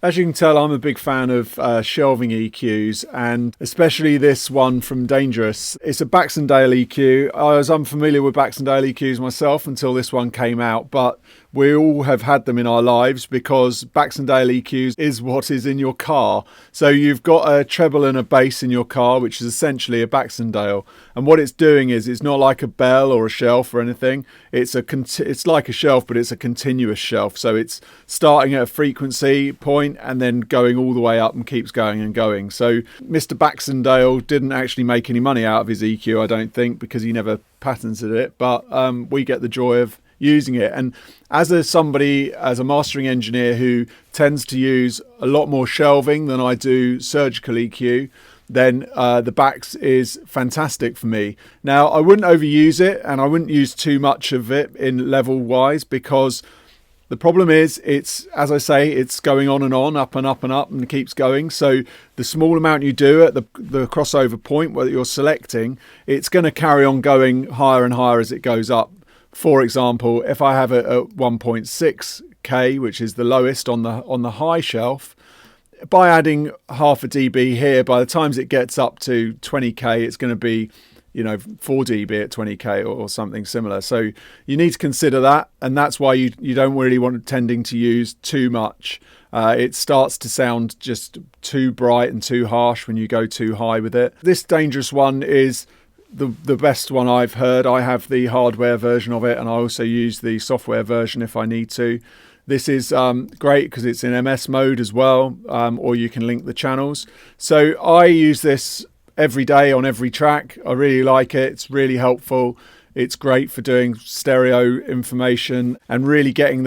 As you can tell, I'm a big fan of shelving EQs, and especially this one from Dangerous. It's a Baxendale EQ. I was unfamiliar with Baxendale EQs myself until this one came out, but we all have had them in our lives because Baxendale EQs is what is in your car. So you've got a treble and a bass in your car, which is essentially a Baxendale. And what it's doing is it's not like a bell or a shelf or anything. It's like a shelf, but it's a continuous shelf. So it's starting at a frequency point and then going all the way up and keeps going and going. So Mr. Baxendale didn't actually make any money out of his EQ, I don't think, because he never patented it. But we get the joy of using it. And as a mastering engineer who tends to use a lot more shelving than I do surgical EQ, then the BAX is fantastic for me. Now, I wouldn't overuse it, and I wouldn't use too much of it in level wise, because the problem is, as I say, it's going on and on, up and up and up, and it keeps going. So the small amount you do at the crossover point where you're selecting, it's going to carry on going higher and higher as it goes up. For example, if I have a 1.6K, which is the lowest on the high shelf, by adding half a dB here, by the time it gets up to 20K, it's going to be 4 dB at 20K or something similar. So you need to consider that, and that's why you don't really want tending to use too much. It starts to sound just too bright and too harsh when you go too high with it. This Dangerous one is the best one I've heard. I have the hardware version of it, and I also use the software version if I need to. This is great because it's in MS mode as well, or you can link the channels. So I use this every day on every track. I really like it. It's really helpful. It's great for doing stereo information and really getting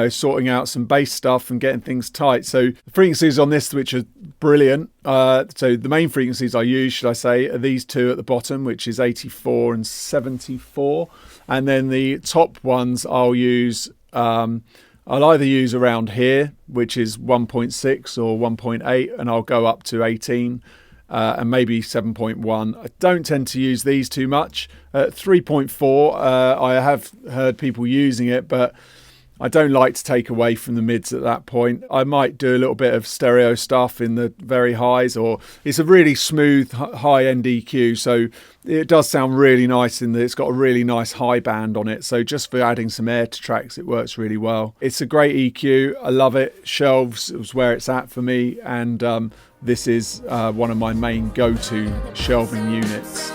sorting out some bass stuff and getting things tight. So the frequencies on this, which are brilliant. So the main frequencies I use, should I say, are these two at the bottom, which is 84 and 74. And then the top ones I'll use, I'll either use around here, which is 1.6 or 1.8, and I'll go up to 18. And maybe 7.1. I don't tend to use these too much. 3.4, I have heard people using it, but I don't like to take away from the mids at that point. I might do a little bit of stereo stuff in the very highs, or it's a really smooth high-end EQ, so it does sound really nice in that it's got a really nice high band on it. So just for adding some air to tracks, it works really well. It's a great EQ. I love it. Shelves is where it's at for me, and this is one of my main go-to shelving units.